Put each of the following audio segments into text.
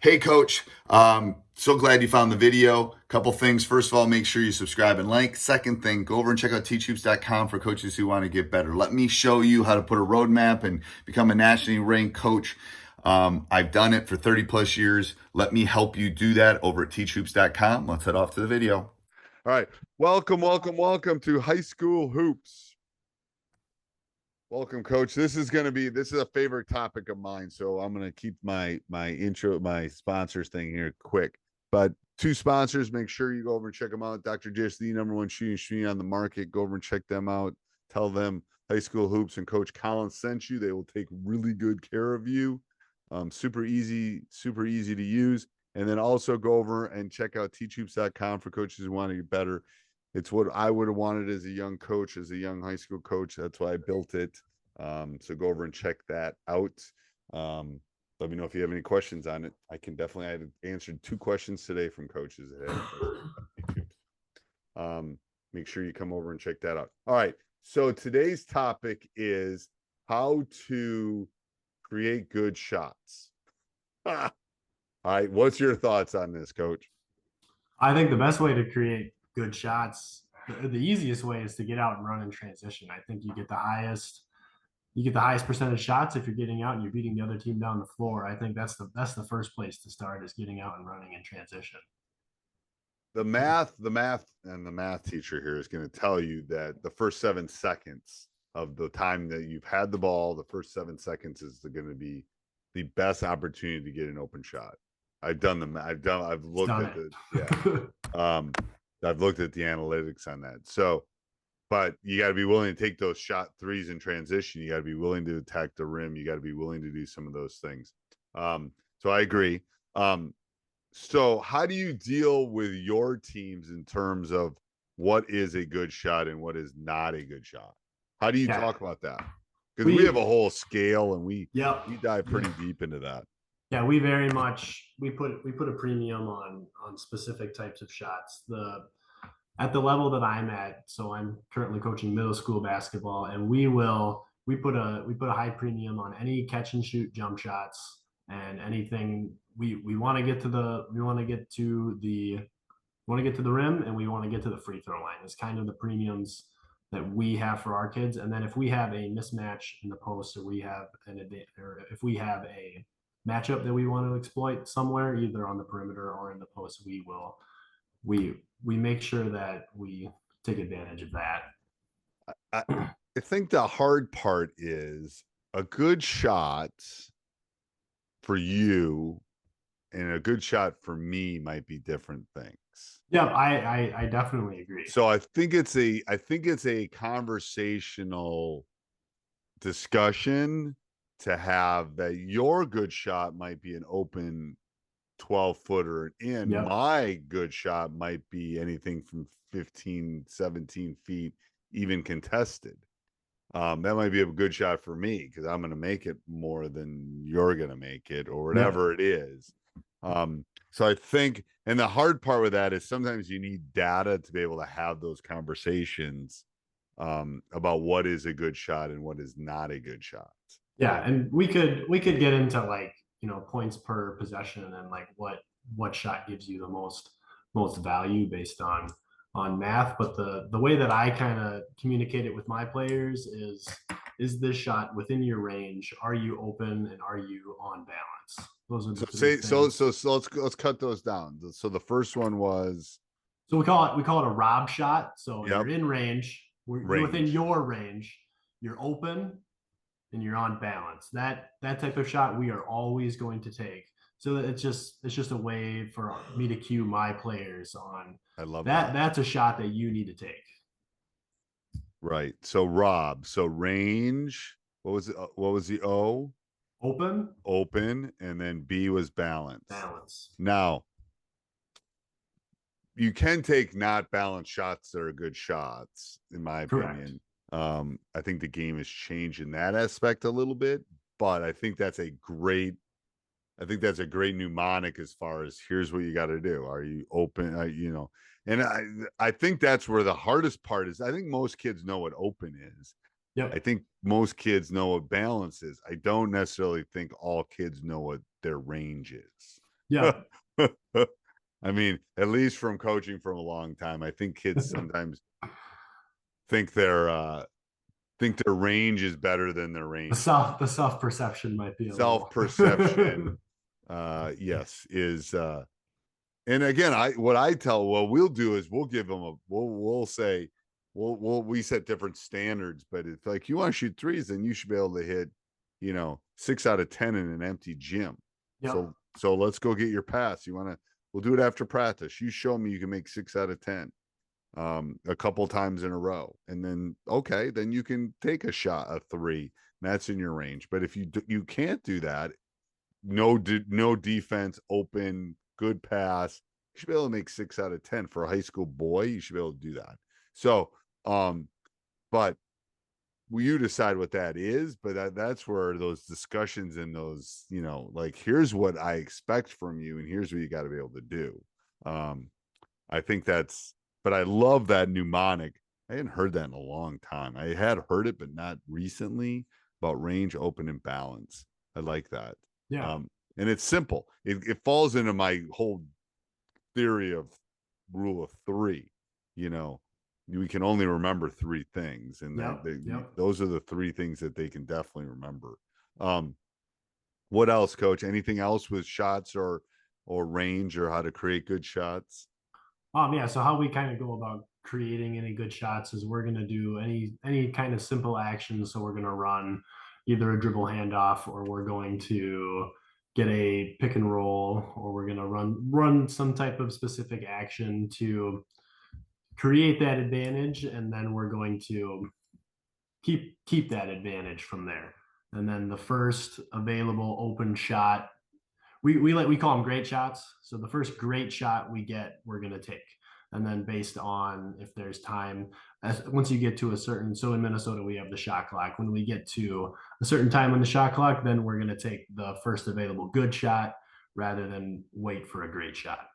Hey, Coach. So glad you found the video. Couple things. First of all, make sure you subscribe and like. Second thing, go over and check out teachhoops.com for coaches who want to get better. Let me show you how to put a roadmap and become a nationally ranked coach. I've done it for 30 plus years. Let me help you do that over at teachhoops.com. Let's head off to the video. All right. Welcome to High School Hoops. Welcome, Coach. This is a favorite topic of mine, so I'm going to keep my sponsors thing here quick. But two sponsors, make sure you go over and check them out. Dr. Jish, the number one shooting machine on the market. Go over and check them out. Tell them High School Hoops and Coach Collins sent you. They will take really good care of you. Super easy to use. And then also go over and check out teachhoops.com for coaches who want to get better. It's what I would have wanted as a young coach, as a young high school coach. That's why I built it. So go over and check that out. Let me know if you have any questions on it. I answered 2 questions today from coaches that make sure you come over and check that out. All right. So today's topic is how to create good shots. All right. What's your thoughts on this, Coach? I think the best way to create good shots, the easiest way is to get out and run in transition. I think you get the highest percentage shots if you're getting out and you're beating the other team down the floor. I think that's the first place to start, is getting out and running in transition. The math teacher here is going to tell you that the first 7 seconds of the time that you've had the ball, the first 7 seconds is going to be the best opportunity to get an open shot. I've looked at the analytics on that. So, but you got to be willing to take those shot threes in transition. You got to be willing to attack the rim. You got to be willing to do some of those things. So I agree. So how do you deal with your teams in terms of what is a good shot and what is not a good shot? How do you talk about that? Because we have a whole scale and we dive pretty deep into that. Yeah, we very much we put a premium on specific types of shots. At the level that I'm at, so I'm currently coaching middle school basketball, and we put a high premium on any catch and shoot jump shots and anything. We want to get to the rim, and we want to get to the free throw line. It's kind of the premiums that we have for our kids. And then if we have a mismatch in the post, or if we have a matchup that we want to exploit somewhere, either on the perimeter or in the post, we make sure that we take advantage of that. I think the hard part is a good shot for you and a good shot for me might be different things. Yeah, I definitely agree. So I think it's a conversational discussion to have, that your good shot might be an open 12-footer in. Yep. My good shot might be anything from 15, 17 feet, even contested. That might be a good shot for me because I'm going to make it more than you're going to make it, or whatever it is. So I think, and the hard part with that is sometimes you need data to be able to have those conversations about what is a good shot and what is not a good shot. Yeah, and we could get into points per possession and like what shot gives you the most value based on math. But the way that I kind of communicate it with my players is this shot within your range? Are you open, and are you on balance? Those are the so let's cut those down. So the first one was, so we call it a rob shot. So you're in range, you're within your range, you're open, and you're on balance. That type of shot we are always going to take. So it's just a way for me to cue my players on. I love that. That's a shot that you need to take. Right. So Rob. So range. What was the O? Open, and then B was balance. Now, you can take not balanced shots that are good shots, in my opinion. I think the game has changed in that aspect a little bit, but I think that's a great mnemonic as far as, here's what you got to do. Are you open? And I think that's where the hardest part is. I think most kids know what open is. Yep. I think most kids know what balance is. I don't necessarily think all kids know what their range is. Yeah. I mean, at least from coaching for a long time, I think kids sometimes think their range is better than their range. The self perception might be a little Self-perception, yes, is and again, what we'll do is we'll give them we'll say we set different standards, but it's like, you want to shoot threes, then you should be able to hit, 6 out of 10 in an empty gym. Yep. So let's go get your pass. We'll do it after practice. You show me you can make 6 out of 10 a couple times in a row, and then then you can take a shot, a three, and that's in your range. But if you can't do that, no defense, open, good pass, you should be able to make 6 out of 10 for a high school boy. You should be able to do that. So but you decide what that is, but that's where those discussions and those, like, here's what I expect from you and here's what you got to be able to do. I think but I love that mnemonic. I hadn't heard that in a long time. I had heard it, but not recently, about range, open, and balance. I like that. Yeah. And it's simple. It falls into my whole theory of rule of three. We can only remember 3 things, and those are the 3 things that they can definitely remember. What else, Coach? Anything else with shots or range, or how to create good shots? Yeah. So how we kind of go about creating any good shots is we're going to do any kind of simple action. So we're going to run either a dribble handoff, or we're going to get a pick and roll, or we're going to run some type of specific action to create that advantage, and then we're going to keep that advantage from there. And then the first available open shot, we call them great shots. So the first great shot we get, we're going to take. And then based on if there's time, once you get to a certain, so in Minnesota, we have the shot clock. When we get to a certain time on the shot clock, then we're going to take the first available good shot rather than wait for a great shot.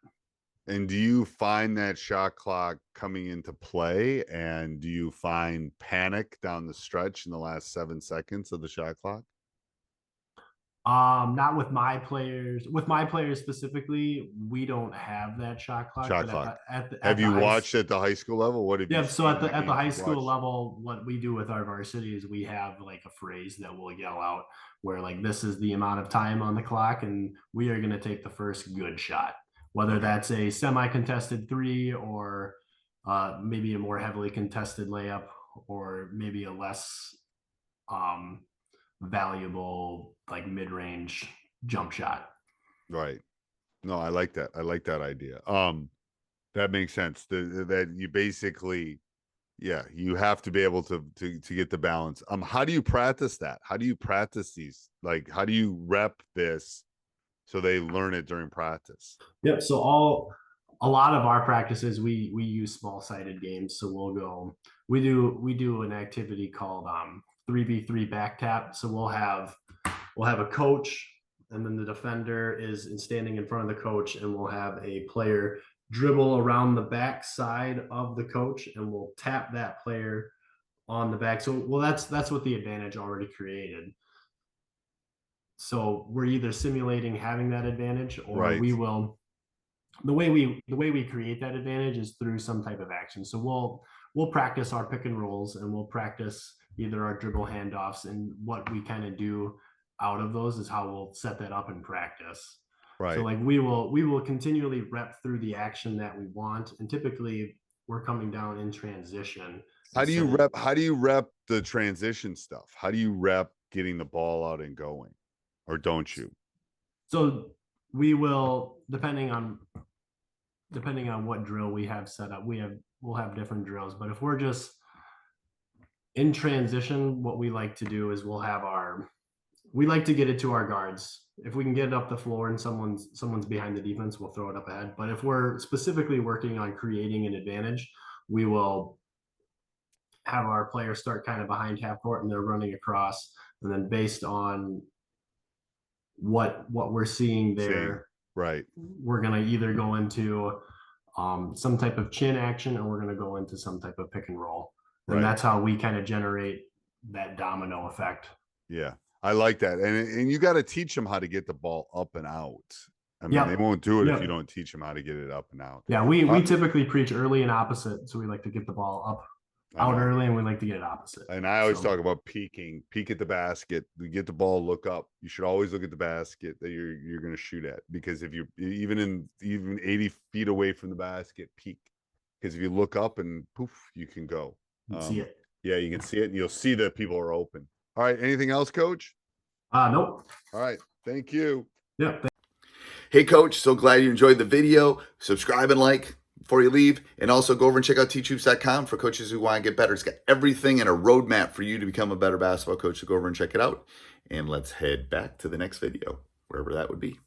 And do you find that shot clock coming into play? And do you find panic down the stretch in the last 7 seconds of the shot clock? Not with my players. With my players specifically, we don't have that shot clock. Have you watched at the high school level? What have you? Yeah, so at the high school level, what we do with our varsity is we have like a phrase that we'll yell out where, like, this is the amount of time on the clock, and we are going to take the first good shot, whether that's a semi-contested 3 or maybe a more heavily contested layup, or maybe a less valuable, like, mid-range jump shot. Right. No, I like that. I like that idea. That makes sense. That you basically, you have to be able to get the balance. How do you practice that? How do you practice these? Like, how do you rep this so they learn it during practice? Yep. So a lot of our practices, we use small-sided games. So we do an activity called 3v3 back tap. So we'll have a coach, and then the defender is standing in front of the coach, and we'll have a player dribble around the back side of the coach, and we'll tap that player on the back. So, that's what the advantage already created. So we're either simulating having that advantage, or we will. The way we create that advantage is through some type of action. So we'll practice our pick and rolls, and we'll practice either our dribble handoffs, and what we kind of do out of those is how we'll set that up in practice. Right. So, like, we will continually rep through the action that we want, and typically we're coming down in transition. How do you rep the transition stuff? How do you rep getting the ball out and going, or don't you? So we will, depending on what drill we have set up, we'll have different drills. But if we're just in transition, what we like to do is we like to get it to our guards. If we can get it up the floor and someone's behind the defense, we'll throw it up ahead. But if we're specifically working on creating an advantage, we will have our players start kind of behind half court, and they're running across. And then based on what we're seeing there, right, we're going to either go into some type of chin action, or we're going to go into some type of pick and roll. And that's how we kind of generate that domino effect. Yeah, I like that. And you got to teach them how to get the ball up and out. I mean, they won't do it if you Yep. don't teach them how to get it up and out. Yeah, we typically preach early and opposite. So we like to get the ball up out early, and we like to get it opposite. And I always talk about peeking. Peek at the basket. You get the ball, look up. You should always look at the basket that you're going to shoot at, because if you even 80 feet away from the basket, peek. Because if you look up and poof, you can go. You can see it. Yeah, you can see it, and you'll see that people are open. All right. Anything else, Coach? Nope. All right. Thank you. Yeah. Hey, Coach, so glad you enjoyed the video. Subscribe and like before you leave. And also go over and check out teachhoops.com for coaches who want to get better. It's got everything and a roadmap for you to become a better basketball coach. So go over and check it out. And let's head back to the next video, wherever that would be.